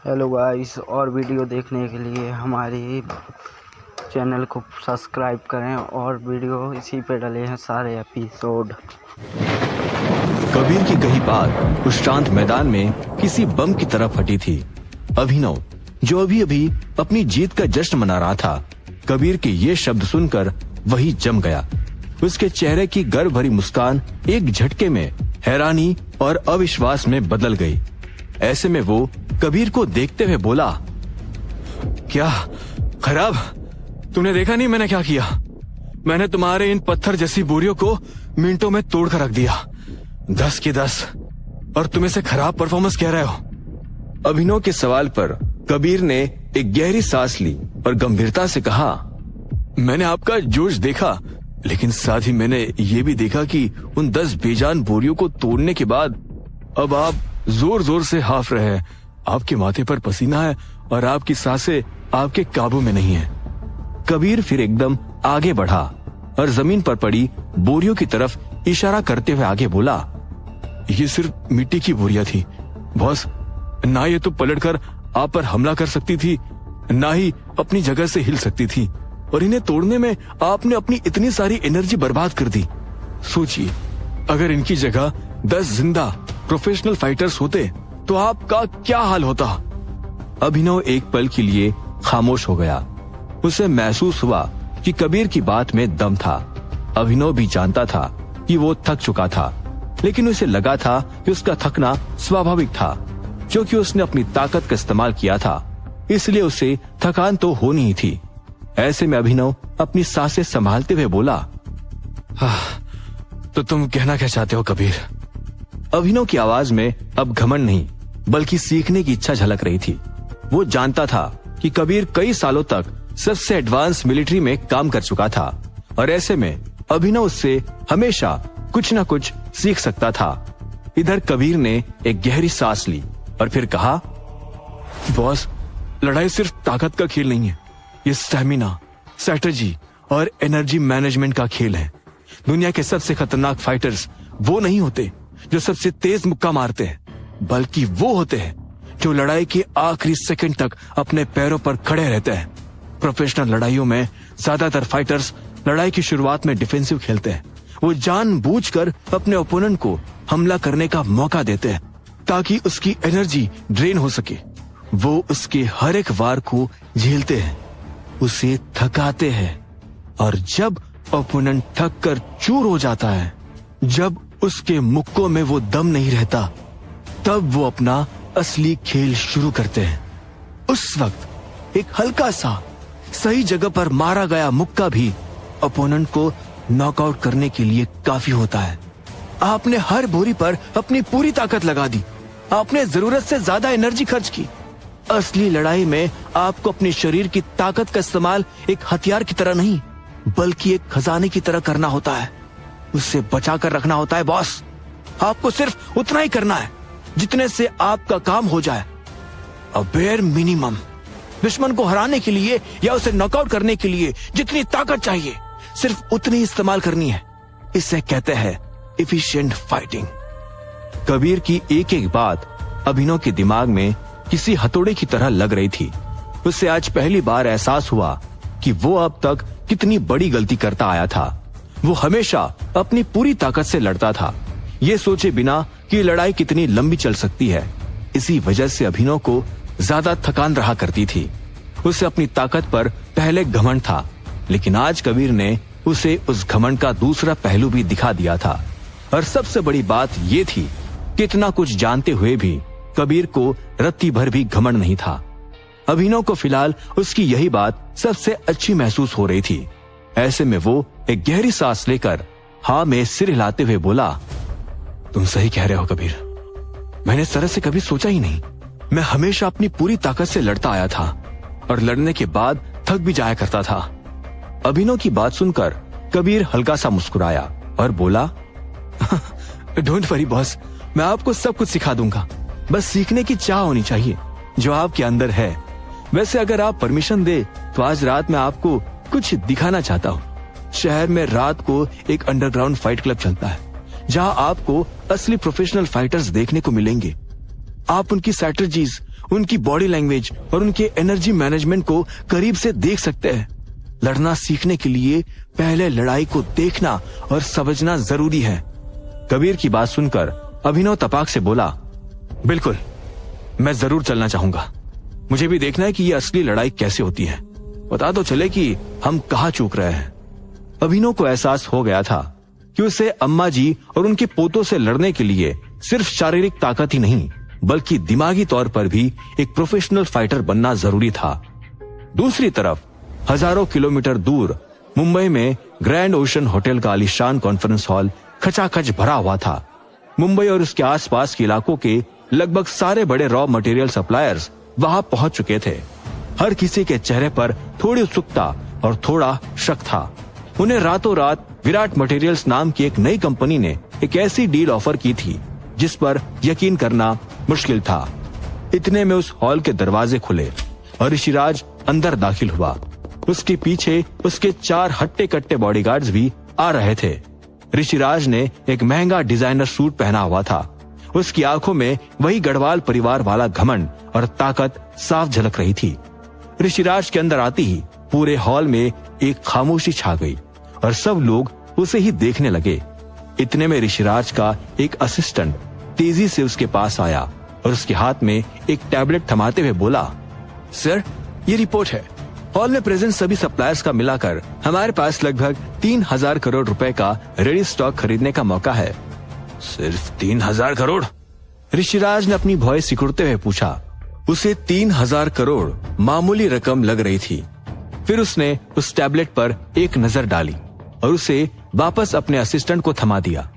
Hello guys, और video देखने के लिए हमारे चैनल को सब्सक्राइब करें और वीडियो इसी पे डले हैं सारे एपिसोड। कबीर की कही बात उस शांत मैदान में किसी बम की तरह फटी थी। अभिनव, जो अभी अभी अपनी जीत का जश्न मना रहा था, कबीर के ये शब्द सुनकर वही जम गया। उसके चेहरे की गर्व भरी मुस्कान एक झटके में हैरानी और अविश्वास में बदल गई। ऐसे में वो कबीर को देखते हुए बोला, क्या खराब? तुमने देखा नहीं मैंने क्या किया? मैंने तुम्हारे इन पत्थर जैसी बोरियों को मिनटों में तोड़ कर रख दिया, 10 की 10, और तुम इसे खराब परफॉर्मेंस कह रहे हो। अभिनव के सवाल पर कबीर ने एक गहरी सांस ली और गंभीरता से कहा, मैंने आपका जोश देखा, लेकिन साथ ही मैंने ये भी देखा कि उन 10 बेजान बोरियों को तोड़ने के बाद अब आप जोर जोर से हाफ रहे हैं। आपके माथे पर पसीना है और आपकी सांसें आपके काबू में नहीं है। कबीर फिर एकदम आगे बढ़ा और जमीन पर पड़ी बोरियों की तरफ इशारा करते हुए आगे बोला, ये सिर्फ मिट्टी की बोरियां थी बॉस। ना ये तो पलटकर आप पर हमला कर सकती थी, ना ही अपनी जगह से हिल सकती थी, और इन्हें तोड़ने में आपने अपनी इतनी सारी एनर्जी बर्बाद कर दी। सोचिए, अगर इनकी जगह 10 जिंदा प्रोफेशनल फाइटर्स होते तो आपका क्या हाल होता। अभिनव एक पल के लिए खामोश हो गया। उसे महसूस हुआ कि कबीर की बात में दम था। अभिनव भी जानता था कि वो थक चुका था, लेकिन उसे लगा था कि उसका थकना स्वाभाविक था, क्योंकि उसने अपनी ताकत का इस्तेमाल किया था, इसलिए उसे थकान तो होनी ही थी। ऐसे में अभिनव अपनी सांसें संभालते हुए बोला, तो तुम कहना क्या चाहते हो कबीर? अभिनव की आवाज में अब घमंड नहीं बल्कि सीखने की इच्छा झलक रही थी। वो जानता था कि कबीर कई सालों तक सबसे एडवांस मिलिट्री में काम कर चुका था, और ऐसे में अभिनव उससे हमेशा कुछ न कुछ सीख सकता था। इधर कबीर ने एक गहरी सांस ली और फिर कहा, बॉस, लड़ाई सिर्फ ताकत का खेल नहीं है, ये स्टैमिना, स्ट्रेटजी और एनर्जी मैनेजमेंट का खेल है। दुनिया के सबसे खतरनाक फाइटर्स वो नहीं होते जो सबसे तेज मुक्का मारते हैं, बल्कि वो होते हैं जो लड़ाई के आखिरी सेकंड तक अपने पैरों पर खड़े रहते हैं। प्रोफेशनल लड़ाइयों में ज्यादातर फाइटर्स लड़ाई की शुरुआत में डिफेंसिव खेलते हैं। वो जानबूझकर अपने ओपोनेंट को हमला करने का मौका देते हैं ताकि उसकी एनर्जी ड्रेन हो सके। वो उसके हर एक वार को झेलते हैं, उसे थकाते हैं, और जब ओपोनेंट थक कर चूर हो जाता है, जब उसके मुक्कों में वो दम नहीं रहता, तब वो अपना असली खेल शुरू करते हैं। उस वक्त एक हल्का सा सही जगह पर मारा गया मुक्का भी ओपोनेंट को नॉकआउट करने के लिए काफी होता है। आपने हर बोरी पर अपनी पूरी ताकत लगा दी, आपने जरूरत से ज्यादा एनर्जी खर्च की। असली लड़ाई में आपको अपने शरीर की ताकत का इस्तेमाल एक हथियार की तरह नहीं, बल्कि एक खजाने की तरह करना होता है। उससे बचाकर रखना होता है बॉस। आपको सिर्फ उतना ही करना है जितने से आपका काम हो जाए। A bare minimum. दुश्मन को हराने के लिए या उसे नॉकआउट करने के लिए जितनी ताकत चाहिए, सिर्फ उतनी ही इस्तेमाल करनी है। इसे कहते हैं एफिशिएंट फाइटिंग। कबीर की एक एक बात अभिनव के दिमाग में किसी हथौड़े की तरह लग रही थी। उसे आज पहली बार एहसास हुआ कि वो अब तक कितनी बड़ी गलती करता आया था। वो हमेशा अपनी पूरी ताकत से लड़ता था, ये सोचे बिना कि लड़ाई कितनी लंबी चल सकती है। इसी वजह से अभिनव को ज्यादा थकान रहा करती थी। उसे अपनी ताकत पर पहले घमंड था, लेकिन आज कबीर ने उसे उस घमंड का दूसरा पहलू भी दिखा दिया था। और सबसे बड़ी बात ये थी कि इतना कुछ जानते हुए भी कबीर को रत्ती भर भी घमंड नहीं था। अभिनव को फिलहाल उसकी यही बात सबसे अच्छी महसूस हो रही थी। ऐसे में वो एक गहरी सांस लेकर हाँ में सिर हिलाते हुए बोला, तुम सही कह रहे हो कबीर, मैंने इस तरह से कभी सोचा ही नहीं। मैं हमेशा अपनी पूरी ताकत से लड़ता आया था, और लड़ने के बाद थक भी जाया करता था। अभिनव की बात सुनकर कबीर हल्का सा मुस्कुराया और बोला, डोंट वरी बॉस, मैं आपको सब कुछ सिखा दूंगा। बस सीखने की चाह होनी चाहिए जो आपके अंदर है। वैसे अगर आप परमिशन दे तो आज रात मैं आपको कुछ दिखाना चाहता हूँ। शहर में रात को एक अंडरग्राउंड फाइट क्लब चलता है, जहाँ आपको असली प्रोफेशनल फाइटर्स देखने को मिलेंगे। आप उनकी स्ट्रेटजीज, उनकी बॉडी लैंग्वेज और उनके एनर्जी मैनेजमेंट को करीब से देख सकते हैं। लड़ना सीखने के लिए पहले लड़ाई को देखना और समझना जरूरी है। कबीर की बात सुनकर अभिनव तपाक से बोला, बिल्कुल, मैं जरूर चलना चाहूंगा। मुझे भी देखना है कि ये असली लड़ाई कैसे होती है। पता तो चले कि हम कहाँ चूक रहे हैं। अभिनव को एहसास हो गया था कि उसे अम्मा जी और उनके पोतों से लड़ने के लिए सिर्फ शारीरिक ताकत ही नहीं बल्कि दिमागी तौर पर भी एक प्रोफेशनल फाइटर बनना जरूरी था। दूसरी तरफ हजारों किलोमीटर दूर मुंबई में ग्रैंड ओशन होटल का आलीशान कॉन्फ्रेंस हॉल खचाखच भरा हुआ था। मुंबई और उसके आसपास के इलाकों के लगभग सारे बड़े रॉ मटेरियल सप्लायर्स वहां पहुंच चुके थे। हर किसी के चेहरे पर थोड़ी उत्सुकता और थोड़ा शक था। उन्हें रातों रात विराट मटेरियल्स नाम की एक नई कंपनी ने एक ऐसी डील ऑफर की थी जिस पर यकीन करना मुश्किल था। इतने में उस हॉल के दरवाजे खुले और ऋषिराज अंदर दाखिल हुआ। उसके पीछे उसके 4 हट्टे कट्टे बॉडीगार्ड्स भी आ रहे थे। ऋषिराज ने एक महंगा डिजाइनर सूट पहना हुआ था। उसकी आंखों में वही गढ़वाल परिवार वाला घमंड और ताकत साफ झलक रही थी। ऋषिराज के अंदर आते ही पूरे हॉल में एक खामोशी छा गई और सब लोग उसे ही देखने लगे। इतने में ऋषिराज का एक असिस्टेंट तेजी से उसके पास आया और उसके हाथ में एक टैबलेट थमाते हुए बोला, सर, ये रिपोर्ट है। हॉल में प्रेजेंट सभी सप्लायर्स का मिलाकर हमारे पास लगभग 3000 करोड़ रुपए का रेडी स्टॉक खरीदने का मौका है। सिर्फ 3000 करोड़? ऋषिराज ने अपनी भौं सिकुड़ते हुए पूछा। उसे 3000 करोड़ मामूली रकम लग रही थी। फिर उसने उस टैबलेट पर एक नजर डाली और उसे वापस अपने असिस्टेंट को थमा दिया।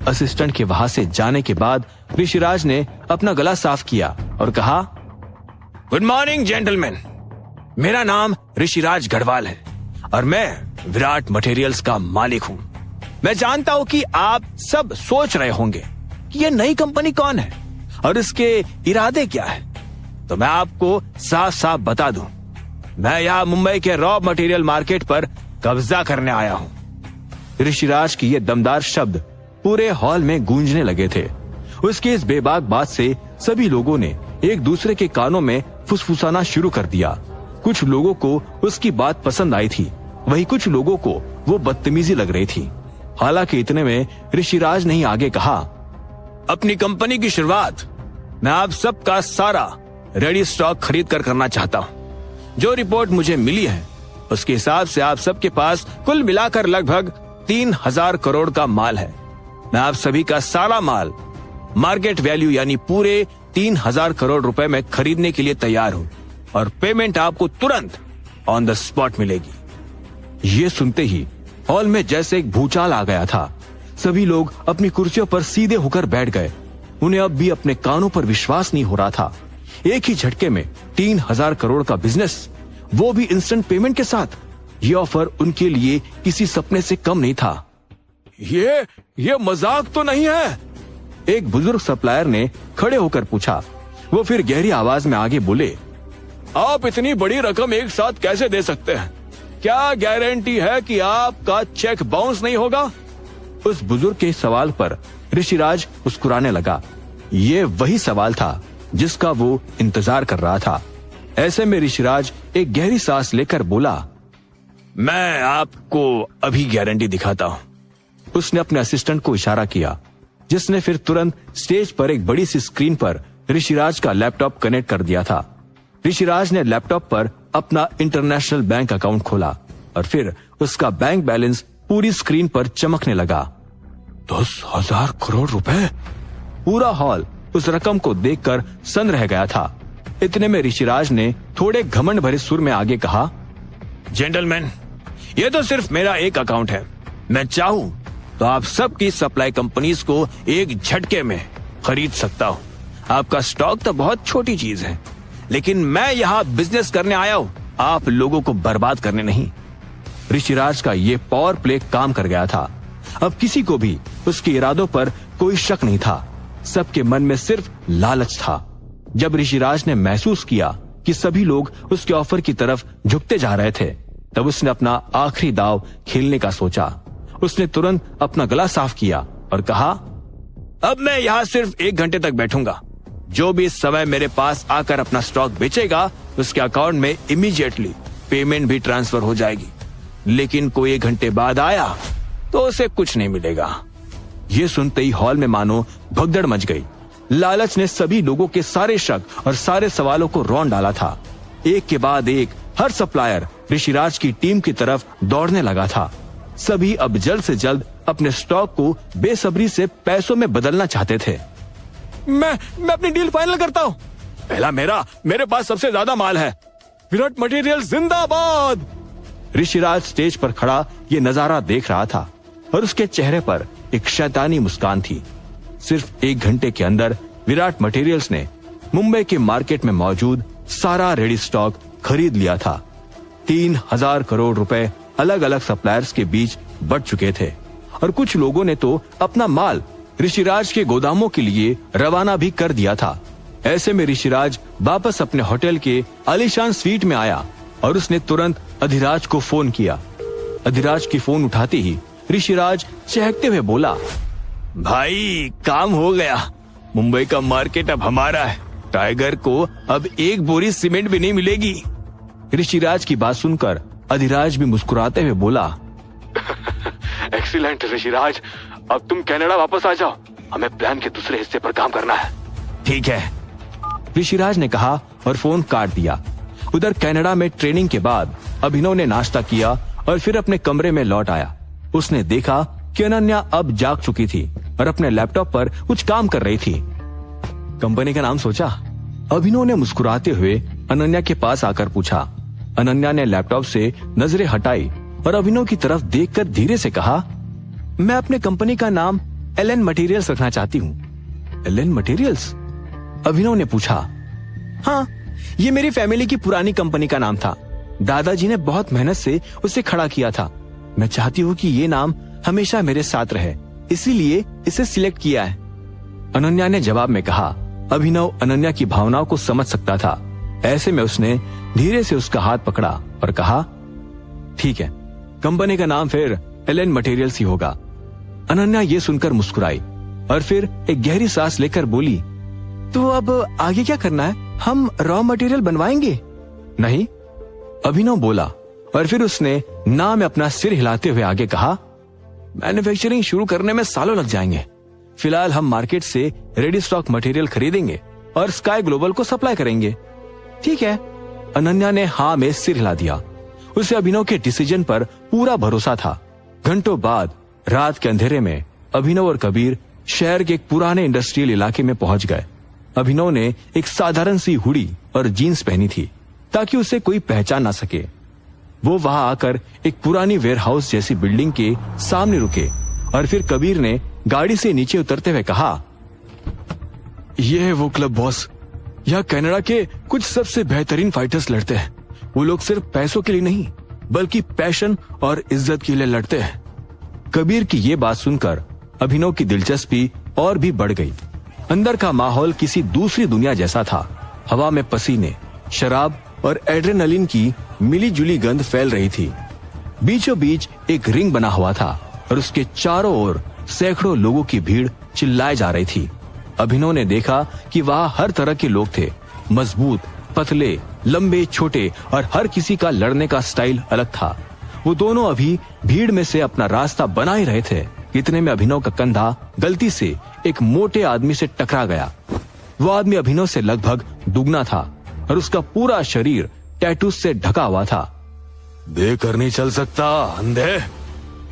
असिस्टेंट के वहां से जाने के बाद ऋषिराज ने अपना गला साफ किया और कहा, गुड मॉर्निंग जेंटलमैन, मेरा नाम ऋषिराज गढ़वाल है और मैं विराट मटेरियल्स का मालिक हूँ। मैं जानता हूँ कि आप सब सोच रहे होंगे कि ये नई कंपनी कौन है और इसके इरादे क्या है। तो मैं आपको साफ साफ बता दूं, मैं यहाँ मुंबई के रॉ मटेरियल मार्केट पर कब्जा करने आया हूँ। ऋषिराज की ये दमदार शब्द पूरे हॉल में गूंजने लगे थे। उसकी इस बेबाक बात से सभी लोगों ने एक दूसरे के कानों में फुसफुसाना शुरू कर दिया। कुछ लोगों को उसकी बात पसंद आई थी, वहीं कुछ लोगों को वो बदतमीजी लग रही थी। हालांकि इतने में ऋषिराज ने आगे कहा, अपनी कंपनी की शुरुआत मैं आप सबका सारा रेडी स्टॉक खरीद कर करना चाहता हूँ। जो रिपोर्ट मुझे मिली है उसके हिसाब से आप सबके पास कुल मिलाकर लगभग 3000 करोड़ का माल है। मैं आप सभी का सारा माल मार्केट वैल्यू यानी पूरे 3000 करोड़ रुपए में खरीदने के लिए तैयार हूँ और पेमेंट आपको तुरंत ऑन द स्पॉट मिलेगी। ये सुनते ही हॉल में जैसे एक भूचाल आ गया था। सभी लोग अपनी कुर्सियों पर सीधे होकर बैठ गए। उन्हें अब भी अपने कानों पर विश्वास नहीं हो रहा था। एक ही झटके में 3000 करोड़ का बिजनेस, वो भी इंस्टेंट पेमेंट के साथ। ये ऑफर उनके लिए किसी सपने से कम नहीं था। ये मजाक तो नहीं है? एक बुजुर्ग सप्लायर ने खड़े होकर पूछा। वो फिर गहरी आवाज में आगे बोले, आप इतनी बड़ी रकम एक साथ कैसे दे सकते हैं? क्या गारंटी है कि आपका चेक बाउंस नहीं होगा? उस बुजुर्ग के सवाल पर ऋषिराज मुस्कुराने लगा। ये वही सवाल था जिसका वो इंतजार कर रहा था। ऐसे में ऋषिराज एक गहरी सांस लेकर बोला, मैं आपको अभी गारंटी दिखाता हूँ। उसने अपने असिस्टेंट को इशारा किया, जिसने फिर तुरंत स्टेज पर एक बड़ी सी स्क्रीन पर ऋषिराज का लैपटॉप कनेक्ट कर दिया था। ऋषिराज ने लैपटॉप पर अपना इंटरनेशनल बैंक अकाउंट खोला और फिर उसका बैंक बैलेंस पूरी स्क्रीन पर चमकने लगा। 10,000 करोड़ रुपए! पूरा हॉल उस रकम को देखकर सन्न रह गया था। इतने में ऋषिराज ने थोड़े घमंड भरे सुर में आगे कहा, जेंटलमैन, ये तो सिर्फ मेरा एक अकाउंट है। मैं चाहूं तो आप सबकी सप्लाई कंपनीज को एक झटके में खरीद सकता हूं। आपका स्टॉक तो बहुत छोटी चीज है, लेकिन मैं यहाँ बिजनेस करने आया हूँ, आप लोगों को बर्बाद करने नहीं। ऋषिराज का ये पावर प्ले काम कर गया था। अब किसी को भी उसके इरादों पर कोई शक नहीं था। सबके मन में सिर्फ लालच था। जब ऋषिराज ने महसूस किया कि सभी लोग उसके ऑफर की तरफ झुकते जा रहे थे, तब उसने अपना आखिरी दाव खेलने का सोचा। उसने तुरंत अपना गला साफ किया और कहा, अब मैं यहाँ सिर्फ 1 घंटे तक बैठूंगा। जो भी इस समय मेरे पास आकर अपना स्टॉक बेचेगा उसके अकाउंट में इमीडिएटली पेमेंट भी ट्रांसफर हो जाएगी। लेकिन कोई 1 घंटे बाद आया तो उसे कुछ नहीं मिलेगा। ये सुनते ही हॉल में मानो भगदड़ मच गई। लालच ने सभी लोगों के सारे शक और सारे सवालों को रौंद डाला था। एक के बाद एक हर सप्लायर ऋषिराज की टीम की तरफ दौड़ने लगा था। सभी अब जल्द से जल्द अपने स्टॉक को बेसब्री से पैसों में बदलना चाहते थे। मैं अपनी डील फाइनल करता हूँ। पहला मेरे पास सबसे ज्यादा माल है। विराट मटेरियल जिंदाबाद। ऋषिराज स्टेज पर खड़ा ये नजारा देख रहा था और उसके चेहरे पर एक शैतानी मुस्कान थी। सिर्फ 1 घंटे के अंदर विराट मटेरियल्स ने मुंबई के मार्केट में मौजूद सारा रेडी स्टॉक खरीद लिया था। 3000 करोड़ रुपए अलग अलग सप्लायर्स के बीच बंट चुके थे और कुछ लोगों ने तो अपना माल ऋषिराज के गोदामों के लिए रवाना भी कर दिया था। ऐसे में ऋषिराज वापस अपने होटल के आलीशान स्वीट में आया और उसने तुरंत अधिराज को फोन किया। अधिराज की फोन उठाते ही ऋषिराज चहकते हुए बोला, भाई काम हो गया। मुंबई का मार्केट अब हमारा है। टाइगर को अब 1 बोरी सीमेंट भी नहीं मिलेगी। ऋषिराज की बात सुनकर अधिराज भी मुस्कुराते हुए बोला, एक्सीलेंट ऋषिराज, अब तुम कनाडा वापस आ जाओ। हमें प्लान के दूसरे हिस्से पर काम करना है। ठीक है, ऋषिराज ने कहा और फोन काट दिया। उधर कनाडा में ट्रेनिंग के बाद अभिनव ने नाश्ता किया और फिर अपने कमरे में लौट आया। उसने देखा कि अनन्या अब जाग चुकी थी और अपने लैपटॉप पर कुछ काम कर रही थी। कंपनी का नाम सोचा? अभिनव ने मुस्कुराते हुए अनन्या के पास आकर पूछा। अनन्या ने लैपटॉप से नजरें हटाई और अभिनव की तरफ देखकर धीरे से कहा, मैं अपने कंपनी का नाम एलन मटेरियल्स रखना चाहती हूँ। Elon materials? अभिनव ने पूछा। हाँ, ये मेरी फैमिली की पुरानी कंपनी का नाम था। दादाजी ने बहुत मेहनत से उसे खड़ा किया था। मैं चाहती हूँ कि ये नाम हमेशा मेरे साथ रहे, इसीलिए इसे सिलेक्ट किया है। अनन्या ने जवाब में कहा। अभिनव अनन्या की भावनाओं को समझ सकता था। ऐसे में उसने धीरे से उसका हाथ पकड़ा और कहा, ठीक है, कंपनी का नाम फिर एलन मटेरियल्स ही होगा। अनन्या ये सुनकर मुस्कुराई और फिर एक गहरी सांस लेकर बोली, तो अब आगे क्या करना है? हम रॉ मटेरियल बनवाएंगे? नहीं, अभिनव बोला और फिर उसने नाम में अपना सिर हिलाते हुए आगे कहा, मैन्युफैक्चरिंग शुरू करने में सालों लग जाएंगे। फिलहाल हम मार्केट से रेडी स्टॉक मटेरियल खरीदेंगे और स्काई ग्लोबल को सप्लाई करेंगे। ठीक है, अनन्या ने हाँ में सिर हिला दिया। उसे अभिनव के डिसीजन पर पूरा भरोसा था। घंटों बाद रात के अंधेरे में अभिनव और कबीर शहर के एक पुराने इंडस्ट्रियल इलाके में पहुंच गए। अभिनव ने एक साधारण सी हुडी और जीन्स पहनी थी ताकि उसे कोई पहचान ना सके। वो वहां आकर एक पुरानी वेयरहाउस जैसी बिल्डिंग के सामने रुके और फिर कबीर ने गाड़ी से नीचे उतरते हुए कहा, ये है वो क्लब बॉस। यहाँ कनाडा के कुछ सबसे बेहतरीन फाइटर्स लड़ते हैं। वो लोग सिर्फ पैसों के लिए नहीं बल्कि पैशन और इज्जत के लिए लड़ते हैं। कबीर की ये बात सुनकर अभिनव की दिलचस्पी और भी बढ़ गई। अंदर का माहौल किसी दूसरी दुनिया जैसा था। हवा में पसीने, शराब और एड्रेनलिन की मिली जुली गंध फैल रही थी। बीचों बीच एक रिंग बना हुआ था और उसके चारों ओर सैकड़ों लोगों की भीड़ चिल्लाए जा रही थी। अभिनव ने देखा कि वहां हर तरह के लोग थे, मजबूत, पतले, लंबे, छोटे, और हर किसी का लड़ने का स्टाइल अलग था। वो दोनों अभी भीड़ में से अपना रास्ता बना ही रहे थे। इतने में अभिनव का कंधा गलती से एक मोटे आदमी से टकरा गया। वो आदमी अभिनव से लगभग दुगना था और उसका पूरा शरीर टैटू से ढका हुआ था। देख नहीं चल सकता अंधे,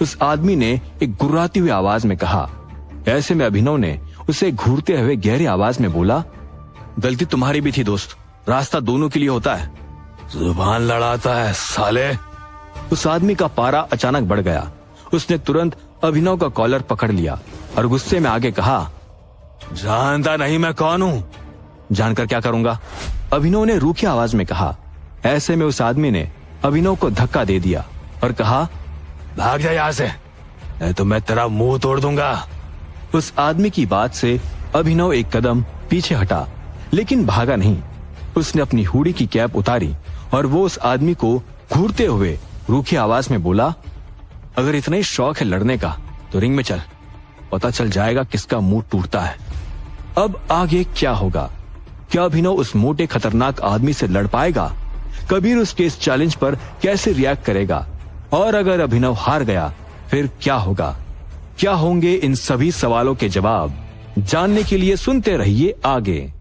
उस आदमी ने एक गुर्राती हुई आवाज में कहा। ऐसे में अभिनव ने उसे घूरते हुए गहरी आवाज में बोला, गलती तुम्हारी भी थी दोस्त, रास्ता दोनों के लिए होता है। जुबान लड़ाता है साले। उस आदमी का पारा अचानक बढ़ गया। उसने तुरंत अभिनव का कॉलर पकड़ लिया और गुस्से में आगे कहा, जानता नहीं मैं कौन हूँ? जानकर क्या करूंगा? अभिनव ने रूखी आवाज में कहा। ऐसे में उस आदमी ने अभिनव को धक्का दे दिया और कहा, भाग जा यहाँ से, नहीं तो मैं तेरा मुंह तोड़ दूंगा। उस आदमी की बात से अभिनव एक कदम पीछे हटा, लेकिन भागा नहीं। उसने अपनी हुडी की कैप उतारी और वो उस आदमी को घूरते हुए रूखी आवाज में बोला, अगर इतना ही शौक है लड़ने का तो रिंग में चल, पता चल जाएगा किसका मुंह टूटता है। अब आगे क्या होगा क्या अभिनव उस मोटे खतरनाक आदमी से लड़ पाएगा? कबीर उसके इस चैलेंज पर कैसे रिएक्ट करेगा? और अगर अभिनव हार गया फिर क्या होगा? क्या होंगे इन सभी सवालों के जवाब? जानने के लिए सुनते रहिए आगे।